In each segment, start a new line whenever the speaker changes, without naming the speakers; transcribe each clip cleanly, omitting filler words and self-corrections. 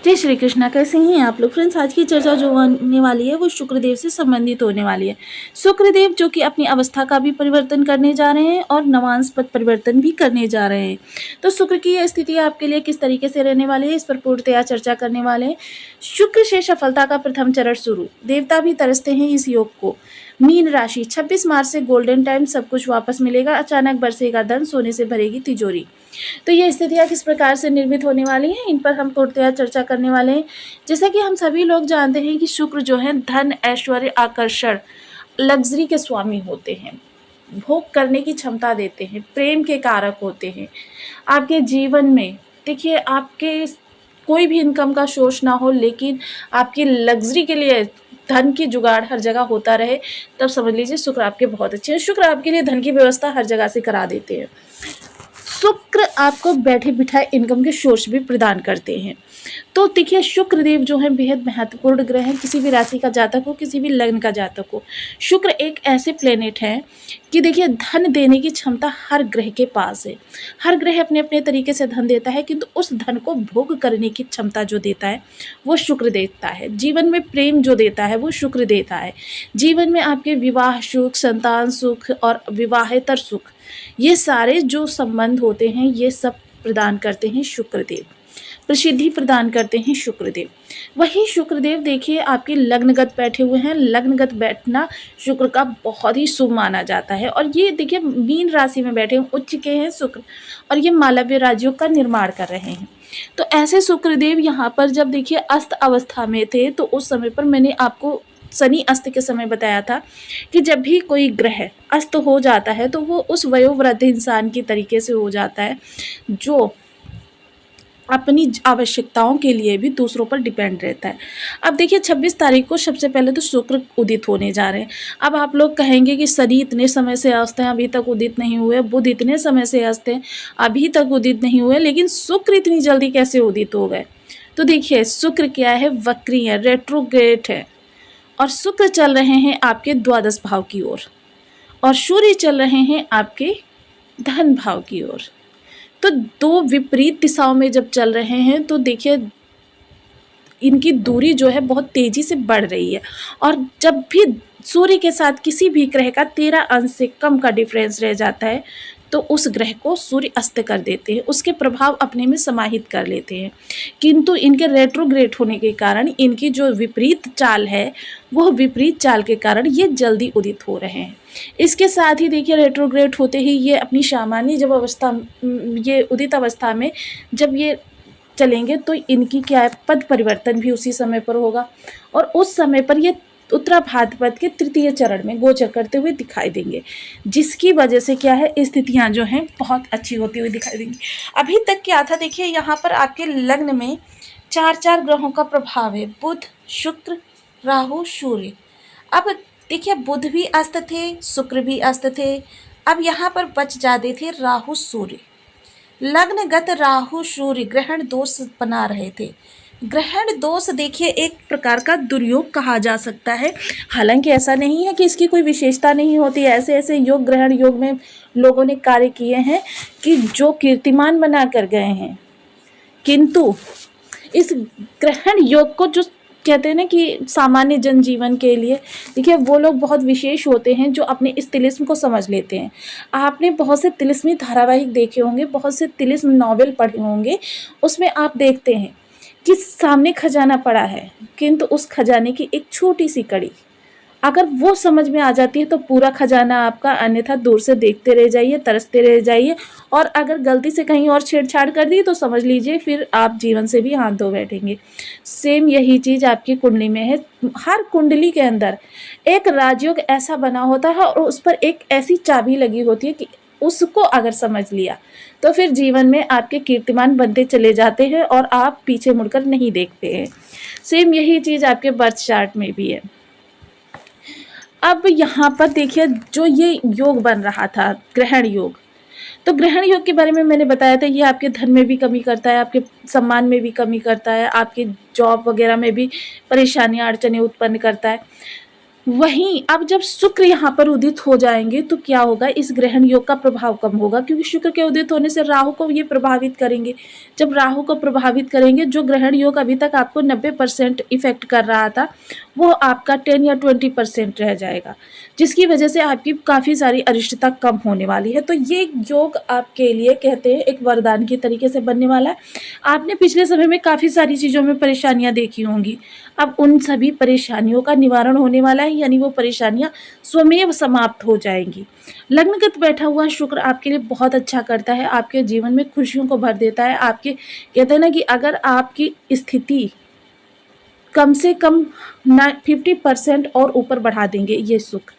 जय श्री कृष्णा। कैसे हैं आप लोग फ्रेंड्स? आज की चर्चा जो होने वाली है वो शुक्रदेव से संबंधित होने वाली है। शुक्रदेव जो कि अपनी अवस्था का भी परिवर्तन करने जा रहे हैं और नवांश पद परिवर्तन भी करने जा रहे हैं। तो शुक्र की यह स्थिति आपके लिए किस तरीके से रहने वाली है, इस पर पूर्णतया चर्चा करने वाले हैं। शुक्र से सफलता का प्रथम चरण शुरू। देवता भी तरसते हैं इस योग को। मीन राशि 26 मार्च से गोल्डन टाइम, सब कुछ वापस मिलेगा, अचानक बरसेगा धन, सोने से भरेगी तिजोरी। तो ये स्थितियाँ किस प्रकार से निर्मित होने वाली हैं, इन पर हम पूर्णतया चर्चा करने वाले हैं। जैसा कि हम सभी लोग जानते हैं कि शुक्र जो है धन, ऐश्वर्य, आकर्षण, लग्जरी के स्वामी होते हैं, भोग करने की क्षमता देते हैं, प्रेम के कारक होते हैं। आपके जीवन में देखिए, आपके कोई भी इनकम का सोर्स ना हो, लेकिन आपकी लग्जरी के लिए धन की जुगाड़ हर जगह होता रहे, तब समझ लीजिए शुक्र आपके बहुत अच्छे हैं। शुक्र आपके लिए धन की व्यवस्था हर जगह से करा देते हैं। शुक्र आपको बैठे बिठाए इनकम के सोर्स भी प्रदान करते हैं। तो देखिए, शुक्रदेव जो है बेहद महत्वपूर्ण ग्रह हैं, किसी भी राशि का जातक हो, किसी भी लग्न का जातक हो। शुक्र एक ऐसे प्लेनेट है कि देखिए, धन देने की क्षमता हर ग्रह के पास है। हर ग्रह अपने अपने तरीके से धन देता है, किंतु उस धन को भोग करने की क्षमता जो देता है वो शुक्र देता है। जीवन में प्रेम जो देता है वो शुक्र देता है। जीवन में आपके विवाह सुख, संतान सुख और विवाहेतर सुख, ये सारे जो संबंध होते हैं ये सब प्रदान करते हैं शुक्रदेव। प्रसिद्धि प्रदान करते हैं शुक्रदेव। वही शुक्रदेव देखिए आपके लग्नगत बैठे हुए हैं। लग्नगत बैठना शुक्र का बहुत ही शुभ माना जाता है। और ये देखिए मीन राशि में बैठे उच्च के हैं शुक्र, और ये मालव्य राज्यों का निर्माण कर रहे हैं। तो ऐसे शुक्रदेव यहाँ पर जब देखिए अस्त अवस्था में थे, तो उस समय पर मैंने आपको शनि अस्त के समय बताया था कि जब भी कोई ग्रह अस्त हो जाता है तो वो उस वयोवृद्ध इंसान की तरीके से हो जाता है जो अपनी आवश्यकताओं के लिए भी दूसरों पर डिपेंड रहता है। अब देखिए 26 तारीख को सबसे पहले तो शुक्र उदित होने जा रहे हैं। अब आप लोग कहेंगे कि शनि इतने समय से अस्त हैं, अभी तक उदित नहीं हुए, बुध इतने समय से अस्त हैं, अभी तक उदित नहीं हुए, लेकिन शुक्र इतनी जल्दी कैसे उदित हो गए? तो देखिए शुक्र क्या है, वक्री है, रेट्रोग्रेड है, और शुक्र चल रहे हैं आपके द्वादश भाव की ओर, और सूर्य चल रहे हैं आपके धन भाव की ओर। तो दो विपरीत दिशाओं में जब चल रहे हैं तो देखिए इनकी दूरी जो है बहुत तेजी से बढ़ रही है। और जब भी सूर्य के साथ किसी भी ग्रह का 13 अंश से कम का डिफरेंस रह जाता है तो उस ग्रह को सूर्य अस्त कर देते हैं, उसके प्रभाव अपने में समाहित कर लेते हैं। किंतु इनके रेट्रोग्रेड होने के कारण इनकी जो विपरीत चाल है वह विपरीत चाल के कारण ये जल्दी उदित हो रहे हैं। इसके साथ ही देखिए रेट्रोग्रेड होते ही ये अपनी सामान्य जब अवस्था, ये उदित अवस्था में जब ये चलेंगे तो इनकी क्या है, पद परिवर्तन भी उसी समय पर होगा, और उस समय पर ये उत्तरा भाद्रपद के तृतीय चरण में गोचर करते हुए दिखाई देंगे, जिसकी वजह से क्या है, स्थितियां जो हैं बहुत अच्छी होती हुई दिखाई देंगी। अभी तक क्या था, देखिए यहाँ पर आपके लग्न में 4 ग्रहों का प्रभाव है, बुध, शुक्र, राहु, सूर्य। अब देखिए बुध भी अस्त थे, शुक्र भी अस्त थे, अब यहाँ पर बच जाते थे राहु सूर्य। लग्नगत राहु सूर्य ग्रहण दोष बना रहे थे। ग्रहण दोष देखिए एक प्रकार का दुर्योग कहा जा सकता है। हालांकि ऐसा नहीं है कि इसकी कोई विशेषता नहीं होती। ऐसे ऐसे योग, ग्रहण योग में लोगों ने कार्य किए हैं कि जो कीर्तिमान बना कर गए हैं, किंतु इस ग्रहण योग को जो कहते हैं ना कि सामान्य जनजीवन के लिए, देखिए वो लोग बहुत विशेष होते हैं जो अपने इस तिलिस्म को समझ लेते हैं। आपने बहुत से तिलिस्मी धारावाहिक देखे होंगे, बहुत से तिलिस्म नॉवेल पढ़े होंगे, उसमें आप देखते हैं कि सामने खजाना पड़ा है, किंतु उस खजाने की एक छोटी सी कड़ी अगर वो समझ में आ जाती है तो पूरा खजाना आपका, अन्यथा दूर से देखते रह जाइए, तरसते रह जाइए, और अगर गलती से कहीं और छेड़छाड़ कर दी तो समझ लीजिए फिर आप जीवन से भी हाथ धो बैठेंगे। सेम यही चीज़ आपकी कुंडली में है। हर कुंडली के अंदर एक राजयोग ऐसा बना होता है और उस पर एक ऐसी चाबी लगी होती है कि उसको अगर समझ लिया तो फिर जीवन में आपके कीर्तिमान बनते चले जाते हैं और आप पीछे मुड़कर नहीं देखते हैं। सेम यही चीज़ आपके बर्थ चार्ट में भी है। अब यहाँ पर देखिए जो ये योग बन रहा था ग्रहण योग, तो ग्रहण योग के बारे में मैंने बताया था, ये आपके धन में भी कमी करता है, आपके सम्मान में भी कमी करता है, आपके जॉब वगैरह में भी परेशानियां अड़चने उत्पन्न करता है। वहीं अब जब शुक्र यहाँ पर उदित हो जाएंगे तो क्या होगा, इस ग्रहण योग का प्रभाव कम होगा, क्योंकि शुक्र के उदित होने से राहु को ये प्रभावित करेंगे। जब राहु को प्रभावित करेंगे, जो ग्रहण योग अभी तक आपको 90% इफेक्ट कर रहा था, वो आपका 10 या 20% रह जाएगा, जिसकी वजह से आपकी काफ़ी सारी अरिष्टता कम होने वाली है। तो ये योग आपके लिए कहते हैं एक वरदान के तरीके से बनने वाला है। आपने पिछले समय में काफ़ी सारी चीज़ों में परेशानियां देखी होंगी, अब उन सभी परेशानियों का निवारण होने वाला है, यानी वो परेशानियां स्वमेव समाप्त हो जाएंगी। लग्नगत बैठा हुआ शुक्र आपके लिए बहुत अच्छा करता है, आपके जीवन में खुशियों को भर देता है। आपके कहते हैं ना कि अगर आपकी स्थिति कम से कम 50% और ऊपर बढ़ा देंगे ये शुक्र,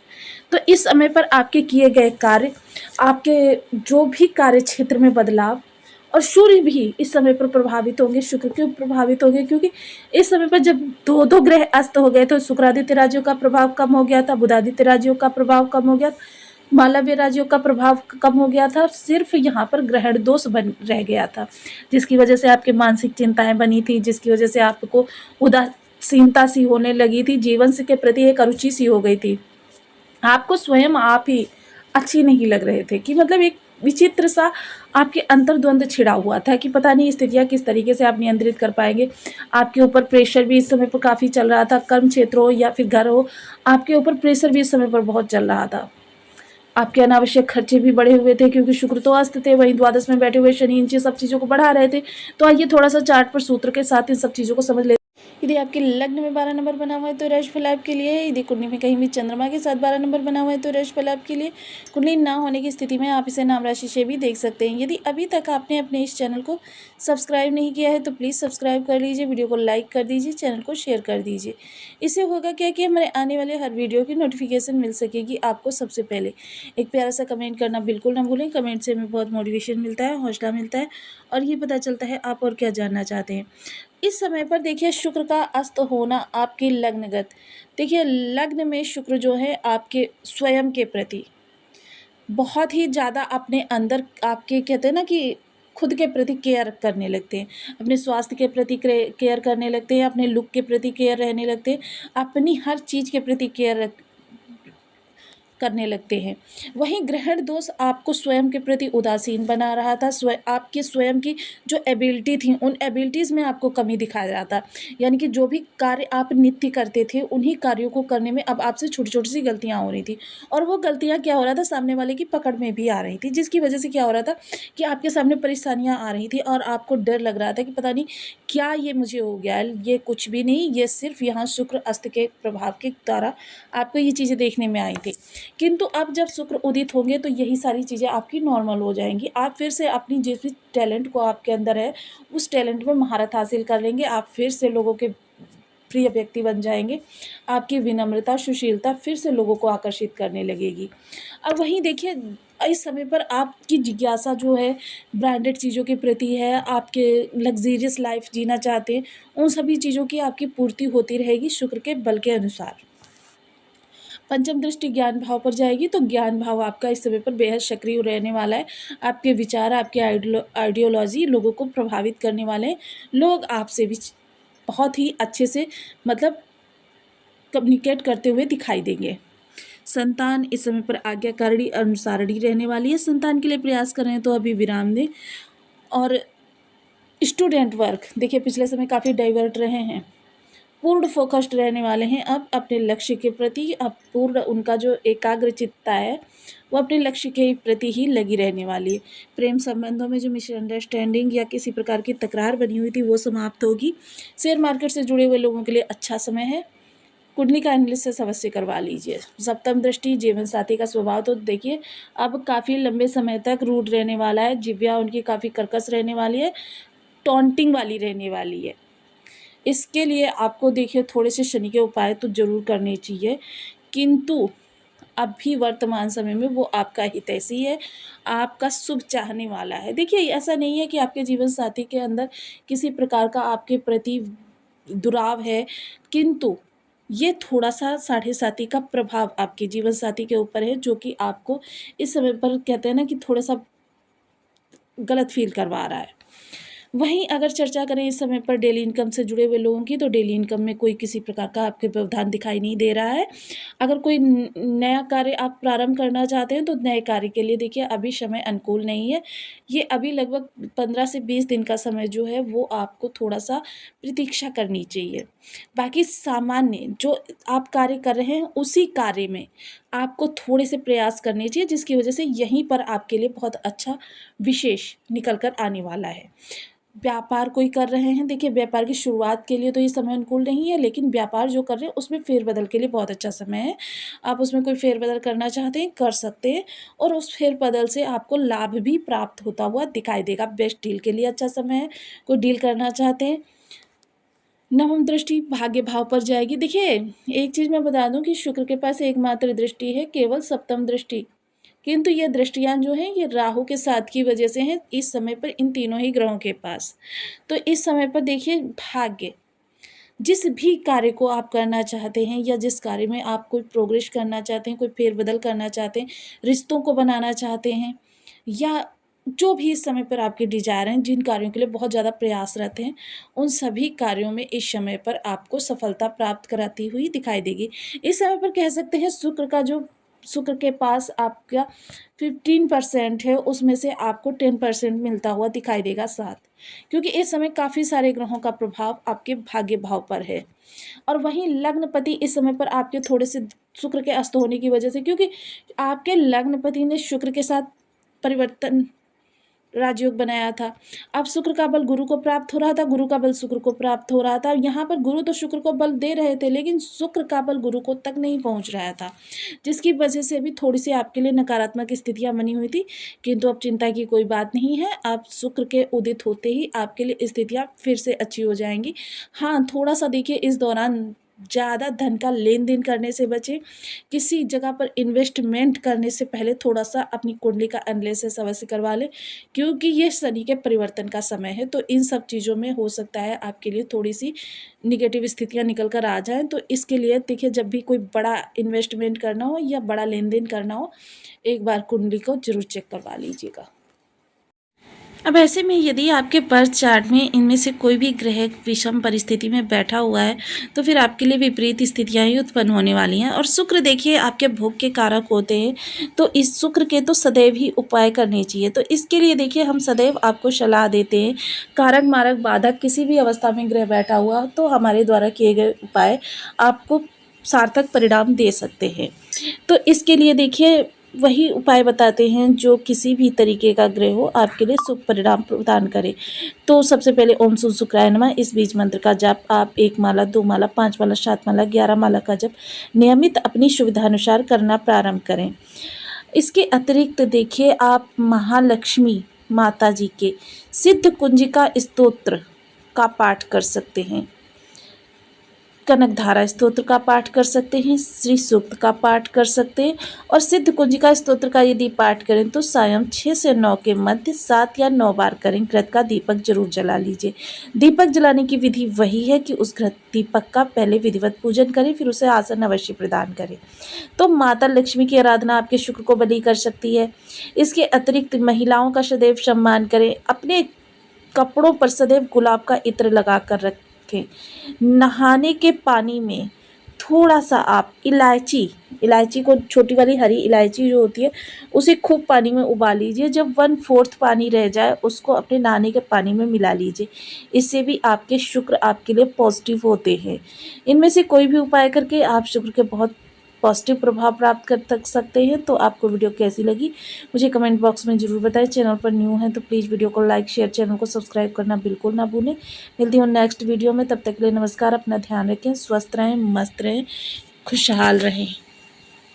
तो इस समय पर आपके किए गए कार्य, आपके जो भी कार्य क्षेत्र में बदलाव, और सूर्य भी इस समय पर प्रभावित होंगे। शुक्र क्यों प्रभावित होंगे, क्योंकि इस समय पर जब दो दो ग्रह अस्त हो गए तो शुक्रादित्य राज्यों का प्रभाव कम हो गया था, बुधादित्य राज्यों का प्रभाव कम हो गया, मालव्य राज्यों का प्रभाव कम हो गया था, सिर्फ यहाँ पर ग्रहण दोष बन रह गया था, जिसकी वजह से आपकी मानसिक चिंताएं बनी थी, जिसकी वजह से आपको उदासीनता सी होने लगी थी, जीवन के प्रति एक अरुचि सी हो गई थी, आपको स्वयं आप ही अच्छी नहीं लग रहे थे, कि मतलब एक विचित्र सा आपके अंतर्द्वंद छिड़ा हुआ था कि पता नहीं स्थितियाँ किस तरीके से आप नियंत्रित कर पाएंगे। आपके ऊपर प्रेशर भी इस समय पर काफ़ी चल रहा था, कर्म क्षेत्र हो या फिर घर हो, आपके ऊपर प्रेशर भी इस समय पर बहुत चल रहा था। आपके अनावश्यक खर्चे भी बढ़े हुए थे, क्योंकि शुक्र तो अस्त थे, वहीं द्वादश में बैठे हुए शनि इन सब चीज़ों को बढ़ा रहे थे। तो आइए थोड़ा सा चार्ट पर सूत्र के साथ इन सब चीज़ों को समझ लेते। यदि आपके लग्न में 12 नंबर बना हुआ है तो राशिफल आपके लिए है। यदि कुंडली में कहीं भी चंद्रमा के साथ 12 नंबर बना हुआ है तो राशिफल आपके लिए। कुंडली ना होने की स्थिति में आप इसे नाम राशि से भी देख सकते हैं। यदि अभी तक आपने अपने इस चैनल को सब्सक्राइब नहीं किया है तो प्लीज़ सब्सक्राइब कर लीजिए, वीडियो को लाइक कर दीजिए, चैनल को शेयर कर दीजिए। इससे होगा क्या कि हमारे आने वाले हर वीडियो की नोटिफिकेशन मिल सकेगी आपको सबसे पहले। एक प्यारा सा कमेंट करना बिल्कुल ना भूलें, कमेंट से हमें बहुत मोटिवेशन मिलता है, हौसला मिलता है, और ये पता चलता है आप और क्या जानना चाहते हैं। इस समय पर देखिए शुक्र का अस्त होना आपकी लग्नगत, देखिए लग्न में शुक्र जो है आपके स्वयं के प्रति बहुत ही ज़्यादा अपने अंदर आपके कहते हैं ना कि खुद के प्रति केयर करने लगते हैं, अपने स्वास्थ्य के प्रति केयर करने लगते हैं, अपने लुक के प्रति केयर रहने लगते हैं, अपनी हर चीज़ के प्रति केयर करने लगते हैं। वहीं ग्रहण दोष आपको स्वयं के प्रति उदासीन बना रहा था, आपकी स्वयं की जो एबिलिटी थी उन एबिलिटीज़ में आपको कमी दिखाया जाता, यानी कि जो भी कार्य आप नित्य करते थे उन्हीं कार्यों को करने में अब आपसे छोटी छोटी सी गलतियाँ हो रही थी, और वो गलतियाँ क्या हो रहा था, सामने वाले की पकड़ में भी आ रही थी, जिसकी वजह से क्या हो रहा था कि आपके सामने परेशानियाँ आ रही थी और आपको डर लग रहा था कि पता नहीं क्या ये मुझे हो गया है। ये कुछ भी नहीं, ये सिर्फ यहाँ शुक्र अस्त के प्रभाव के द्वारा आपको ये चीज़ें देखने में आई थी। किंतु अब जब शुक्र उदित होंगे तो यही सारी चीज़ें आपकी नॉर्मल हो जाएंगी। आप फिर से अपनी जिस भी टैलेंट को आपके अंदर है उस टैलेंट में महारत हासिल कर लेंगे, आप फिर से लोगों के प्रिय व्यक्ति बन जाएंगे, आपकी विनम्रता सुशीलता फिर से लोगों को आकर्षित करने लगेगी। अब वहीं देखिए इस समय पर आपकी जिज्ञासा जो है ब्रांडेड चीज़ों के प्रति है, आपके लग्जीरियस लाइफ जीना चाहते हैं, उन सभी चीज़ों की आपकी पूर्ति होती रहेगी शुक्र के बल के अनुसार। पंचम दृष्टि ज्ञान भाव पर जाएगी तो ज्ञान भाव आपका इस समय पर बेहद सक्रिय रहने वाला है। आपके विचार, आपके आइडियोलॉजी लोगों को प्रभावित करने वाले हैं। लोग आपसे भी बहुत ही अच्छे से मतलब कम्युनिकेट करते हुए दिखाई देंगे। संतान इस समय पर आज्ञाकारी अनुसारणी रहने वाली है। संतान के लिए प्रयास कर रहे हैं तो अभी विराम दें। और स्टूडेंट वर्क देखिए पिछले समय काफ़ी डाइवर्ट रहे हैं, पूर्ण फोकस्ड रहने वाले हैं अब अपने लक्ष्य के प्रति। अब पूर्ण उनका जो एकाग्रचित्ता है वो अपने लक्ष्य के प्रति ही लगी रहने वाली है। प्रेम संबंधों में जो मिसअंडरस्टैंडिंग या किसी प्रकार की तकरार बनी हुई थी वो समाप्त होगी। शेयर मार्केट से जुड़े हुए लोगों के लिए अच्छा समय है। कुंडली का एनालिसिस अवश्य करवा लीजिए। सप्तम दृष्टि जीवन साथी का स्वभाव तो देखिए अब काफ़ी लंबे समय तक रूड रहने वाला है, जिव्या उनकी काफ़ी कर्कश रहने वाली है, टॉन्टिंग वाली रहने वाली है। इसके लिए आपको देखिए थोड़े से शनि के उपाय तो ज़रूर करने चाहिए, किंतु अभी वर्तमान समय में वो आपका हितैषी है, आपका शुभ चाहने वाला है। देखिए ऐसा नहीं है कि आपके जीवन साथी के अंदर किसी प्रकार का आपके प्रति दुराव है, किंतु ये थोड़ा सा साढ़े साथी का प्रभाव आपके जीवन साथी के ऊपर है, जो कि आपको इस समय पर कहते हैं ना कि थोड़ा सा गलत फील करवा रहा है। वहीं अगर चर्चा करें इस समय पर डेली इनकम से जुड़े हुए लोगों की, तो डेली इनकम में कोई किसी प्रकार का आपके व्यवधान दिखाई नहीं दे रहा है। अगर कोई नया कार्य आप प्रारंभ करना चाहते हैं, तो नए कार्य के लिए देखिए अभी समय अनुकूल नहीं है। ये अभी लगभग 15 से 20 दिन का समय जो है वो आपको थोड़ा-सा प्रतीक्षा करनी चाहिए। बाकी सामान्य जो आप कार्य कर रहे हैं, उसी कार्य में आपको थोड़े से प्रयास करने चाहिए, जिसकी वजह से यहीं पर आपके लिए बहुत अच्छा विशेष निकल कर आने वाला है। व्यापार कोई कर रहे हैं, देखिए व्यापार की शुरुआत के लिए तो ये समय अनुकूल नहीं है, लेकिन व्यापार जो कर रहे हैं उसमें फेरबदल के लिए बहुत अच्छा समय है। आप उसमें कोई फेरबदल करना चाहते हैं, कर सकते हैं और उस फेरबदल से आपको लाभ भी प्राप्त होता हुआ दिखाई देगा। बेस्ट डील के लिए अच्छा समय है, कोई डील करना चाहते हैं। नवम दृष्टि भाग्य भाव पर जाएगी। देखिए, एक चीज़ मैं बता दूँ कि शुक्र के पास एकमात्र दृष्टि है, केवल सप्तम दृष्टि। किंतु ये दृष्टियाँ जो हैं ये राहु के साथ की वजह से हैं इस समय पर इन तीनों ही ग्रहों के पास। तो इस समय पर देखिए भाग्य, जिस भी कार्य को आप करना चाहते हैं या जिस कार्य में आप कोई प्रोग्रेस करना चाहते हैं, कोई फेरबदल करना चाहते हैं, रिश्तों को बनाना चाहते हैं या जो भी इस समय पर आपके डिज़ायर हैं, जिन कार्यों के लिए बहुत ज़्यादा प्रयासरत हैं, उन सभी कार्यों में इस समय पर आपको सफलता प्राप्त कराती हुई दिखाई देगी। इस समय पर कह सकते हैं शुक्र के पास आपका 15% है, उसमें से आपको 10% मिलता हुआ दिखाई देगा साथ, क्योंकि इस समय काफ़ी सारे ग्रहों का प्रभाव आपके भाग्य भाव पर है। और वहीं लग्नपति इस समय पर आपके थोड़े से शुक्र के अस्त होने की वजह से, क्योंकि आपके लग्नपति ने शुक्र के साथ परिवर्तन राजयोग बनाया था। अब शुक्र का बल गुरु को प्राप्त हो रहा था, गुरु का बल शुक्र को प्राप्त हो रहा था। यहाँ पर गुरु तो शुक्र को बल दे रहे थे, लेकिन शुक्र का बल गुरु को तक नहीं पहुँच रहा था, जिसकी वजह से भी थोड़ी सी आपके लिए नकारात्मक स्थितियाँ बनी हुई थी। किंतु अब चिंता की कोई बात नहीं है, आप शुक्र के उदित होते ही आपके लिए स्थितियाँ फिर से अच्छी हो जाएंगी। हाँ, थोड़ा सा देखिए इस दौरान ज़्यादा धन का लेन देन करने से बचें। किसी जगह पर इन्वेस्टमेंट करने से पहले थोड़ा सा अपनी कुंडली का एनालिसिस अवश्य करवा लें, क्योंकि ये शनि के परिवर्तन का समय है। तो इन सब चीज़ों में हो सकता है आपके लिए थोड़ी सी निगेटिव स्थितियाँ निकल कर आ जाएँ। तो इसके लिए देखिए, जब भी कोई बड़ा इन्वेस्टमेंट करना हो या बड़ा लेन देन करना हो, एक बार कुंडली को जरूर चेक करवा लीजिएगा। अब ऐसे में यदि आपके बर्थ चार्ट में इनमें से कोई भी ग्रह विषम परिस्थिति में बैठा हुआ है, तो फिर आपके लिए विपरीत स्थितियां ही उत्पन्न होने वाली हैं। और शुक्र देखिए आपके भोग के कारक होते हैं, तो इस शुक्र के तो सदैव ही उपाय करने चाहिए। तो इसके लिए देखिए हम सदैव आपको सलाह देते हैं, कारक मारक बाधक किसी भी अवस्था में ग्रह बैठा हुआ तो हमारे द्वारा किए गए उपाय आपको सार्थक परिणाम दे सकते हैं। तो इसके लिए देखिए वही उपाय बताते हैं जो किसी भी तरीके का ग्रह हो आपके लिए शुभ परिणाम प्रदान करे। तो सबसे पहले ओम शुभ शुक्राय नमः इस बीज मंत्र का जप आप 1 माला, 2 माला, 5 माला, 7 माला, 11 माला का जप नियमित अपनी सुविधानुसार करना प्रारंभ करें। इसके अतिरिक्त देखिए आप महालक्ष्मी माता जी के सिद्ध कुंजिका स्तोत्र का पाठ कर सकते हैं, कनक धारा स्तोत्र का पाठ कर सकते हैं, श्री सूक्त का पाठ कर सकते हैं। और सिद्ध कुंजिका स्तोत्र का यदि पाठ करें तो सायं 6 से 9 के मध्य 7 या 9 बार करें। घृत का दीपक जरूर जला लीजिए। दीपक जलाने की विधि वही है कि उस घृत दीपक का पहले विधिवत पूजन करें, फिर उसे आसन अवश्य प्रदान करें। तो माता लक्ष्मी की आराधना आपके शुक्र को बली कर सकती है। इसके अतिरिक्त महिलाओं का सदैव सम्मान करें। अपने कपड़ों पर सदैव गुलाब का इत्र लगा कर रखें। नहाने के पानी में थोड़ा सा आप इलायची को, छोटी वाली हरी इलायची जो होती है, उसे खूब पानी में उबाल लीजिए। जब 1/4 पानी रह जाए उसको अपने नहाने के पानी में मिला लीजिए। इससे भी आपके शुक्र आपके लिए पॉजिटिव होते हैं। इनमें से कोई भी उपाय करके आप शुक्र के बहुत पॉजिटिव प्रभाव प्राप्त कर सकते हैं। तो आपको वीडियो कैसी लगी मुझे कमेंट बॉक्स में ज़रूर बताएं। चैनल पर न्यू हैं तो प्लीज़ वीडियो को लाइक शेयर, चैनल को सब्सक्राइब करना बिल्कुल ना भूलें। मिलती हूँ नेक्स्ट वीडियो में, तब तक के लिए नमस्कार। अपना ध्यान रखें, स्वस्थ रहें, मस्त रहें, खुशहाल रहें।